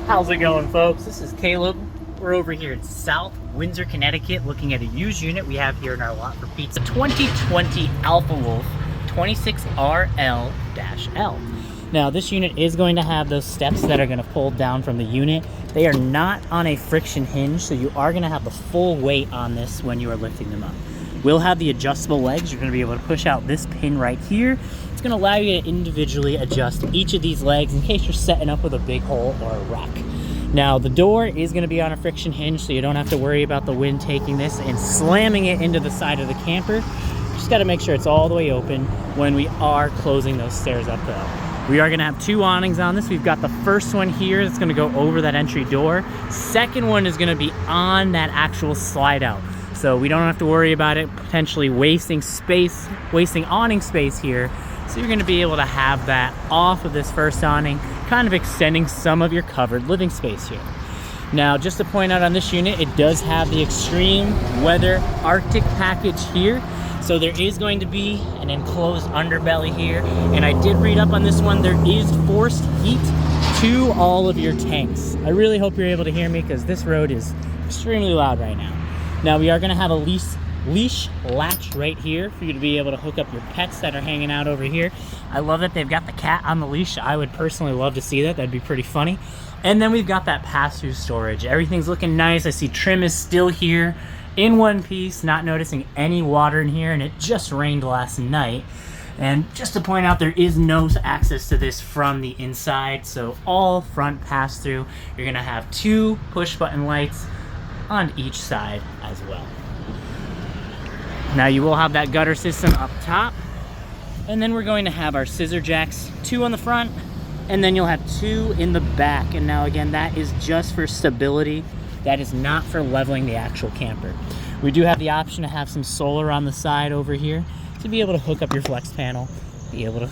How's it going, folks? This is Caleb. We're over here in South Windsor, Connecticut, looking at a used unit we have here in our lot for pizza. 2020 Alpha Wolf 26RL-L. Now, this unit is going to have those steps that are going to pull down from the unit. They are not on a friction hinge, so you are going to have the full weight on this when you are lifting them up. We'll have the adjustable legs. You're going to be able to push out this pin right here. It's going to allow you to individually adjust each of these legs in case you're setting up with a big hole or a rock. Now, the door is going to be on a friction hinge, so you don't have to worry about the wind taking this and slamming it into the side of the camper. Just got to make sure it's all the way open when we are closing those stairs up though. We are going to have two awnings on this. We've got the first one here that's going to go over that entry door. Second one is going to be on that actual slide out. So we don't have to worry about it potentially wasting space, wasting awning space here. So you're going to be able to have that off of this first awning, kind of extending some of your covered living space here. Now, just to point out on this unit, it does have the extreme weather Arctic package here. So there is going to be an enclosed underbelly here. And I did read up on this one, there is forced heat to all of your tanks. I really hope you're able to hear me because this road is extremely loud right now. Now, we are going to have a leash latch right here for you to be able to hook up your pets that are hanging out over here. I love that they've got the cat on the leash. I would personally love to see that. That'd be pretty funny. And then we've got that pass-through storage. Everything's looking nice. I see trim is still here in one piece, not noticing any water in here, and it just rained last night. And just to point out, there is no access to this from the inside, so all front pass-through. You're going to have two push-button lights on each side as well. Now you will have that gutter system up top, and then we're going to have our scissor jacks, two on the front, and then you'll have two in the back. And now again, that is just for stability. That is not for leveling the actual camper. We do have the option to have some solar on the side over here to be able to hook up your flex panel, be able to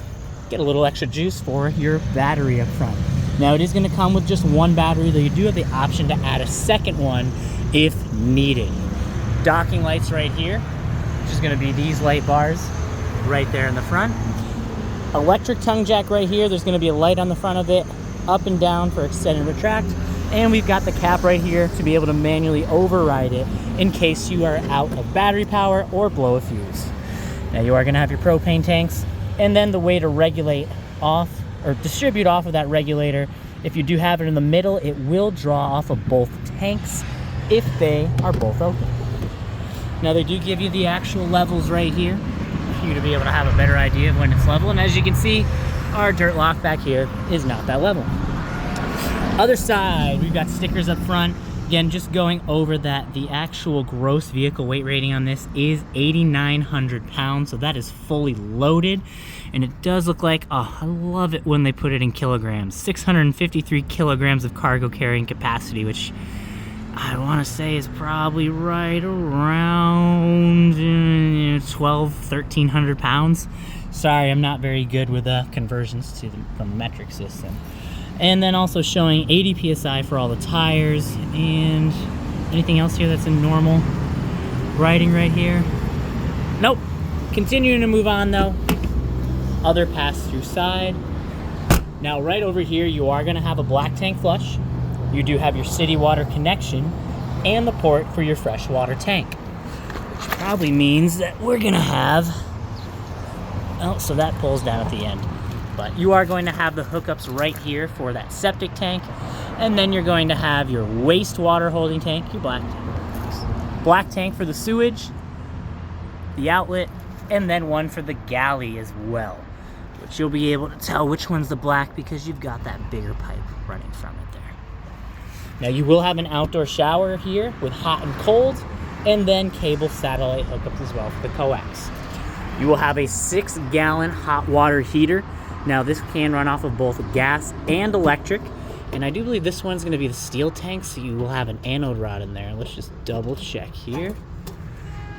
get a little extra juice for your battery up front. Now it is going to come with just one battery, though you do have the option to add a second one if needed. Docking lights right here, which is going to be these light bars right there in the front. Electric tongue jack right here. There's going to be a light on the front of it, up and down for extend and retract. And we've got the cap right here to be able to manually override it in case you are out of battery power or blow a fuse. Now you are going to have your propane tanks, and then the way to regulate off or distribute off of that regulator, if you do have it in the middle, it will draw off of both tanks if they are both open. Now they do give you the actual levels right here for you to be able to have a better idea of when it's level. And as you can see, our dirt lock back here is not that level. Other side, we've got stickers up front. Again, just going over that, the actual gross vehicle weight rating on this is 8,900 pounds. So that is fully loaded. And it does look like, oh, I love it when they put it in kilograms. 653 kilograms of cargo carrying capacity, which I want to say is probably right around 1,300 pounds. Sorry, I'm not very good with conversions to the metric system. And then also showing 80 PSI for all the tires, and anything else here that's in normal riding right here. Nope. Continuing to move on though. Other pass-through side. Now right over here, you are going to have a black tank flush. You do have your city water connection and the port for your freshwater tank, which probably means that we're going to have, oh, so that pulls down at the end. But you are going to have the hookups right here for that septic tank, and then you're going to have your wastewater holding tank, your black tank for the sewage, the outlet, and then one for the galley as well, which you'll be able to tell which one's the black because you've got that bigger pipe running from it there. Now you will have an outdoor shower here with hot and cold, and then cable satellite hookups as well for the coax. You will have a 6-gallon hot water heater. Now this can run off of both gas and electric, and I do believe this one's going to be the steel tank, so you will have an anode rod in there. Let's just double check here.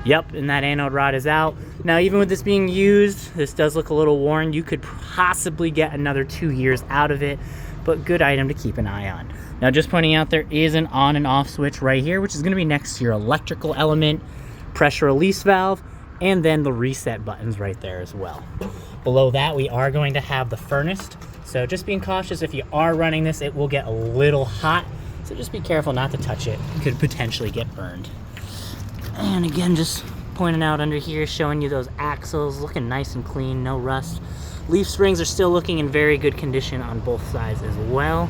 Yep, and that anode rod is out. Now even with this being used, this does look a little worn. You could possibly get another 2 years out of it, but good item to keep an eye on. Now just pointing out, there is an on and off switch right here, which is going to be next to your electrical element, pressure release valve, and then the reset buttons right there as well. Below that, we are going to have the furnace So just being cautious, if you are running this, it will get a little hot. So just be careful not to touch it. You could potentially get burned. And again, just pointing out under here, showing you those axles, looking nice and clean, no rust. Leaf springs are still looking in very good condition on both sides as well.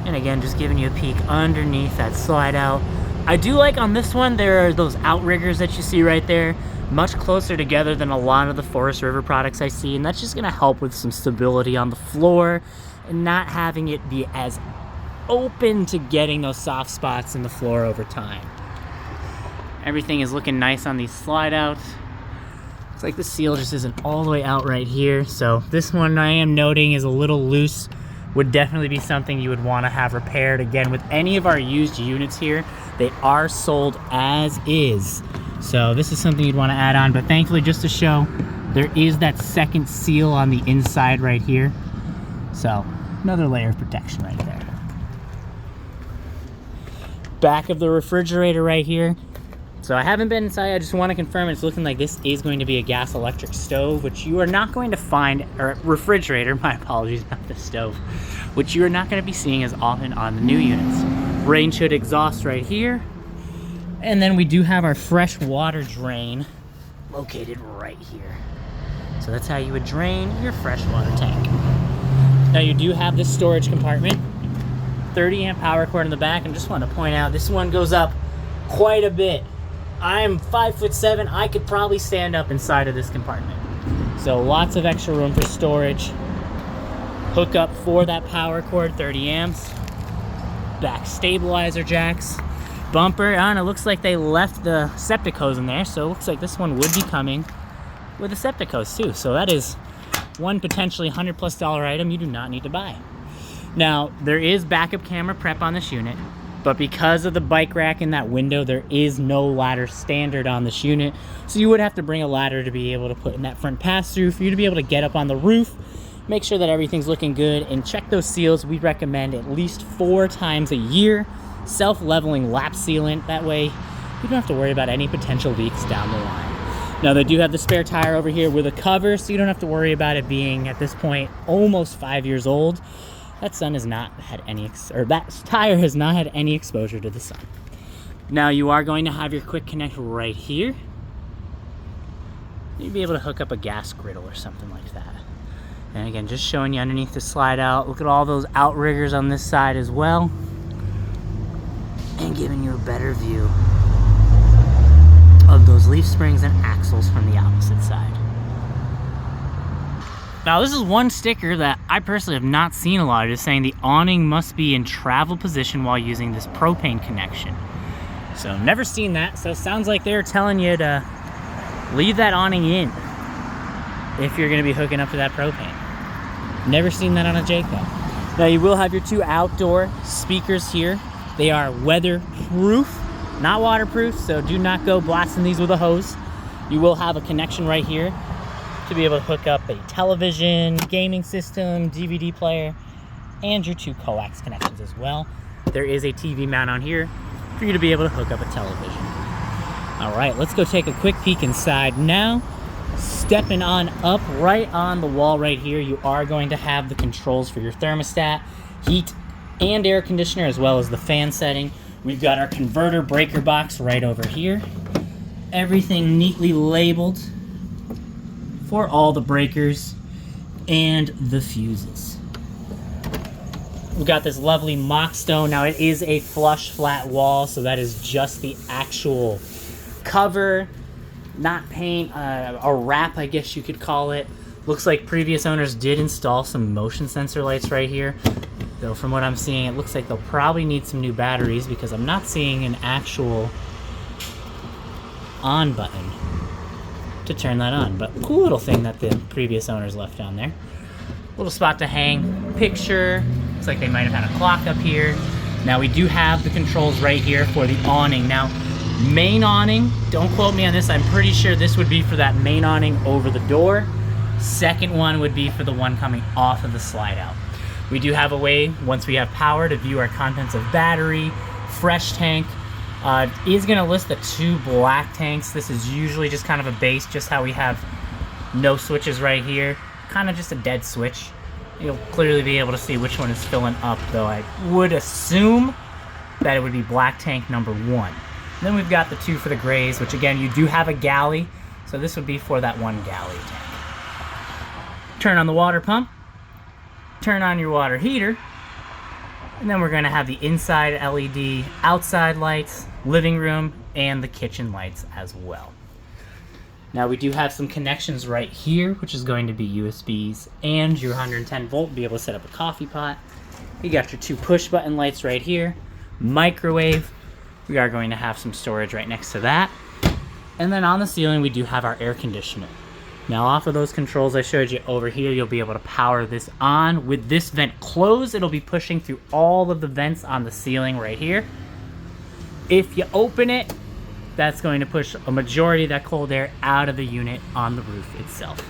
And again, just giving you a peek underneath that slide out. I do like on this one, there are those outriggers that you see right there, much closer together than a lot of the Forest River products I see, and that's just gonna help with some stability on the floor and not having it be as open to getting those soft spots in the floor over time. Everything is looking nice on these slide outs. Looks like the seal just isn't all the way out right here. So this one I am noting is a little loose. Would definitely be something you would want to have repaired. Again, with any of our used units here, they are sold as is. So this is something you'd want to add on, but thankfully, just to show, there is that second seal on the inside right here. So another layer of protection right there. Back of the refrigerator right here. So I haven't been inside, I just want to confirm it's looking like this is going to be a gas electric stove, which you are not going to find, or refrigerator, my apologies, not the stove, which you are not going to be seeing as often on the new units. Range hood exhaust right here. And then we do have our fresh water drain located right here. So that's how you would drain your fresh water tank. Now you do have this storage compartment, 30 amp power cord in the back, and just want to point out this one goes up quite a bit. I'm 5'7". I could probably stand up inside of this compartment. So lots of extra room for storage. Hook up for that power cord, 30 amps. Back stabilizer jacks. Bumper, and it looks like they left the septic hose in there, so it looks like this one would be coming with a septic hose too. So that is one potentially $100+ item you do not need to buy. Now, there is backup camera prep on this unit, but because of the bike rack in that window, there is no ladder standard on this unit. So you would have to bring a ladder to be able to put in that front pass-through for you to be able to get up on the roof, make sure that everything's looking good, and check those seals. We recommend at least 4 times a year. Self-leveling lap sealant. That way, you don't have to worry about any potential leaks down the line. Now, they do have the spare tire over here with a cover, so you don't have to worry about it being, at this point, almost 5 years old. That sun has not had any, that tire has not had any exposure to the sun. Now you are going to have your quick connect right here. You'd be able to hook up a gas griddle or something like that. And again, just showing you underneath the slide out. Look at all those outriggers on this side as well. And giving you a better view of those leaf springs and axles from the opposite side. Now this is one sticker that I personally have not seen a lot of, just saying the awning must be in travel position while using this propane connection. So never seen that, so it sounds like they're telling you to leave that awning in if you're gonna be hooking up to that propane. Never seen that on a Jayco. Now you will have your 2 outdoor speakers here. They are weatherproof, not waterproof, so do not go blasting these with a hose. You will have a connection right here to be able to hook up a television, gaming system, DVD player, and your 2 coax connections as well. There is a TV mount on here for you to be able to hook up a television. All right, let's go take a quick peek inside now. Stepping on up, right on the wall right here, you are going to have the controls for your thermostat, heat, and air conditioner, as well as the fan setting. We've got our converter breaker box right over here. Everything neatly labeled for all the breakers and the fuses. We've got this lovely mock stone. Now it is a flush flat wall, so that is just the actual cover, not paint, a wrap I guess you could call it. Looks like previous owners did install some motion sensor lights right here, though from what I'm seeing it looks like they'll probably need some new batteries because I'm not seeing an actual on button to turn that on. But cool little thing that the previous owners left down there. Little spot to hang picture. Looks like they might have had a clock up here. Now we do have the controls right here for the awning. Now main awning, don't quote me on this, I'm pretty sure this would be for that main awning over the door. Second one would be for the one coming off of the slide out. We do have a way, once we have power, to view our contents of battery, fresh tank. Is going to list the 2 black tanks. This is usually just kind of a base, just how we have No switches right here, kind of just a dead switch. You'll clearly be able to see which one is filling up, though I would assume that it would be black tank number 1. Then we've got the 2 for the grays, which again, you do have a galley, so this would be for that 1 galley tank. Turn on the water pump, turn on your water heater, and then we're going to have the inside LED, outside lights, living room, and the kitchen lights as well. Now we do have some connections right here, which is going to be USBs and your 110 volt, be able to set up a coffee pot. You got your 2 push button lights right here, microwave. We are going to have some storage right next to that. And then on the ceiling, we do have our air conditioner. Now off of those controls I showed you over here, you'll be able to power this on. With this vent closed, it'll be pushing through all of the vents on the ceiling right here. If you open it, that's going to push a majority of that cold air out of the unit on the roof itself.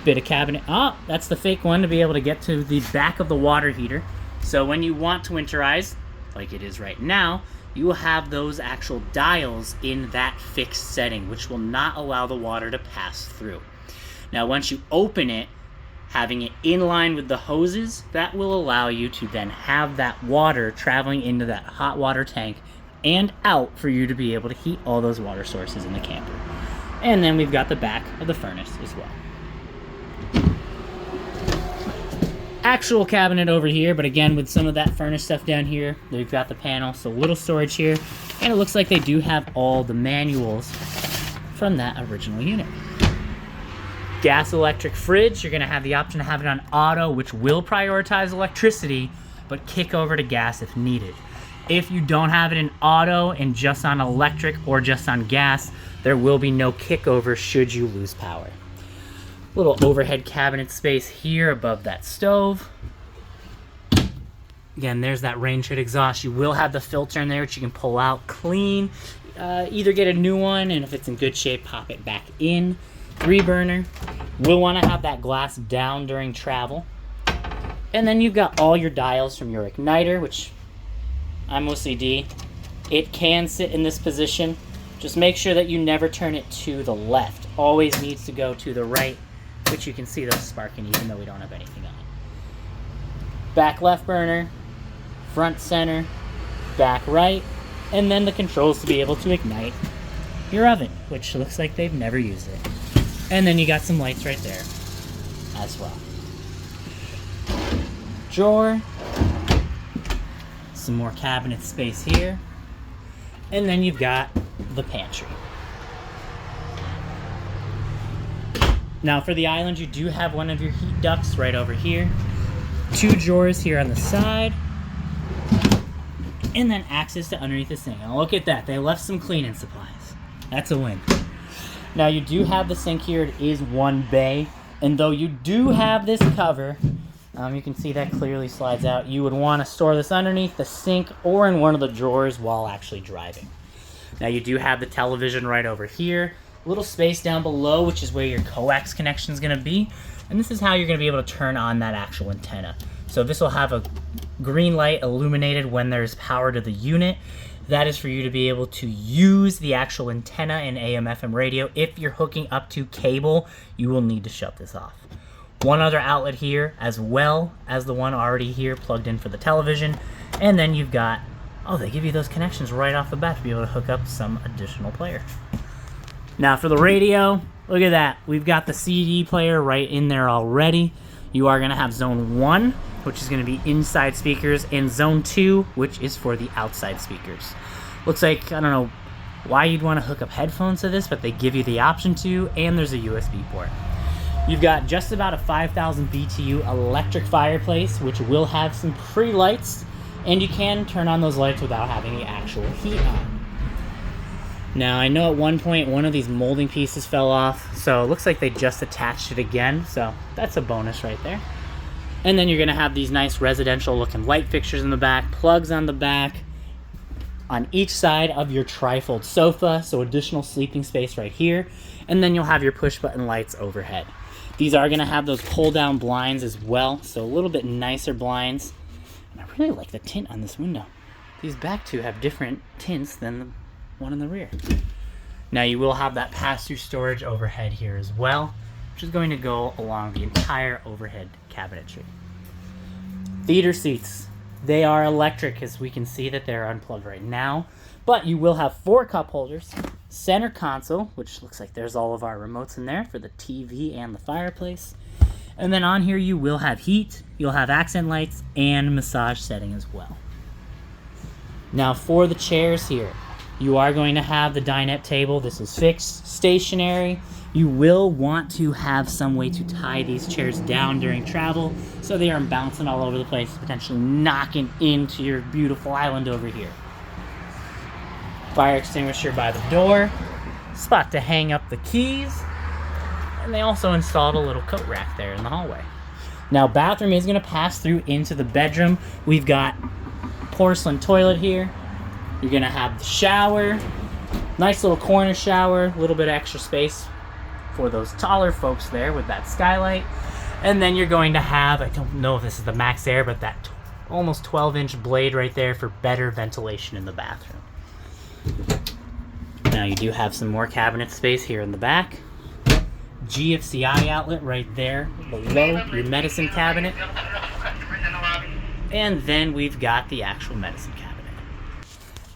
Bit of cabinet. Oh, that's the fake one to be able to get to the back of the water heater. So when you want to winterize, like it is right now, you will have those actual dials in that fixed setting, which will not allow the water to pass through. Now, once you open it, having it in line with the hoses, that will allow you to then have that water traveling into that hot water tank and out for you to be able to heat all those water sources in the camper. And then we've got the back of the furnace as well. Actual cabinet over here, but again with some of that furnace stuff down here, we've got the panel, so little storage here, and it looks like they do have all the manuals from that original unit. Gas electric fridge, you're going to have the option to have it on auto, which will prioritize electricity, but kick over to gas if needed. If you don't have it in auto and just on electric or just on gas, there will be no kickover should you lose power. Little overhead cabinet space here above that stove. Again, there's that range hood exhaust. You will have the filter in there, which you can pull out, clean, either get a new one, and if it's in good shape, pop it back in. 3 burner. Will want to have that glass down during travel. And then you've got all your dials from your igniter, which I'm OCD. It can sit in this position. Just make sure that you never turn it to the left. Always needs to go to the right, which you can see those sparking even though we don't have anything on. Back left burner, front center, back right, and then the controls to be able to ignite your oven, which looks like they've never used it. And then you got some lights right there as well. Drawer, some more cabinet space here, and then you've got the pantry. Now for the island, you do have one of your heat ducts right over here, 2 drawers here on the side, and then access to underneath the sink. And look at that, they left some cleaning supplies. That's a win. Now you do have the sink here, it is 1 bay, and though you do have this cover, you can see that clearly slides out. You would want to store this underneath the sink or in one of the drawers while actually driving. Now you do have the television right over here. A little space down below, which is where your coax connection is going to be. And this is how you're going to be able to turn on that actual antenna. So this will have a green light illuminated when there's power to the unit. That is for you to be able to use the actual antenna and AM/FM radio. If you're hooking up to cable, you will need to shut this off. One other outlet here, as well as the one already here plugged in for the television. And then you've got, oh, they give you those connections right off the bat to be able to hook up some additional player. Now for the radio, look at that. We've got the CD player right in there already. You are going to have zone 1, which is going to be inside speakers, and zone 2, which is for the outside speakers. Looks like, I don't know why you'd want to hook up headphones to this, but they give you the option to, and there's a USB port. You've got just about a 5,000 BTU electric fireplace, which will have some pretty lights, and you can turn on those lights without having the actual heat on. Now, I know at one point one of these molding pieces fell off, so it looks like they just attached it again, so that's a bonus right there. And then you're going to have these nice residential looking light fixtures in the back, plugs on the back, on each side of your trifold sofa, so additional sleeping space right here, and then you'll have your push button lights overhead. These are going to have those pull down blinds as well, so a little bit nicer blinds. And I really like the tint on this window. These back two have different tints than the one in the rear. Now you will have that pass-through storage overhead here as well, which is going to go along the entire overhead cabinetry. Theater seats. They are electric, as we can see that they're unplugged right now, but you will have 4 cup holders, center console, which looks like there's all of our remotes in there for the TV and the fireplace. And then on here you will have heat, you'll have accent lights, and massage setting as well. Now for the chairs here, you are going to have the dinette table. This is fixed, stationary. You will want to have some way to tie these chairs down during travel so they aren't bouncing all over the place, potentially knocking into your beautiful island over here. Fire extinguisher by the door, spot to hang up the keys, and they also installed a little coat rack there in the hallway. Now bathroom is going to pass through into the bedroom. We've got porcelain toilet here. You're going to have the shower, nice little corner shower, a little bit of extra space for those taller folks there with that skylight. And then you're going to have, I don't know if this is the Max Air, but that almost 12-inch blade right there for better ventilation in the bathroom. Now you do have some more cabinet space here in the back. GFCI outlet right there below your medicine cabinet. And then we've got the actual medicine cabinet.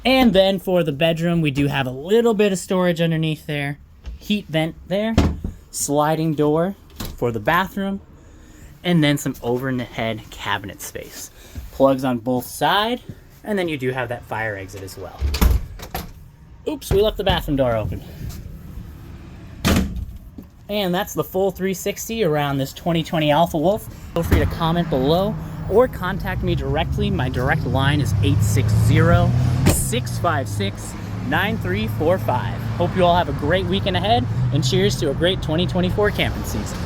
And then for the bedroom, we do have a little bit of storage underneath there. Heat vent there. Sliding door for the bathroom. And then some overhead cabinet space. Plugs on both sides. And then you do have that fire exit as well. Oops, we left the bathroom door open. And that's the full 360 around this 2020 Alfa Wolf. Feel free to comment below or contact me directly. My direct line is 860-656-9345. Hope you all have a great weekend ahead, and cheers to a great 2024 camping season.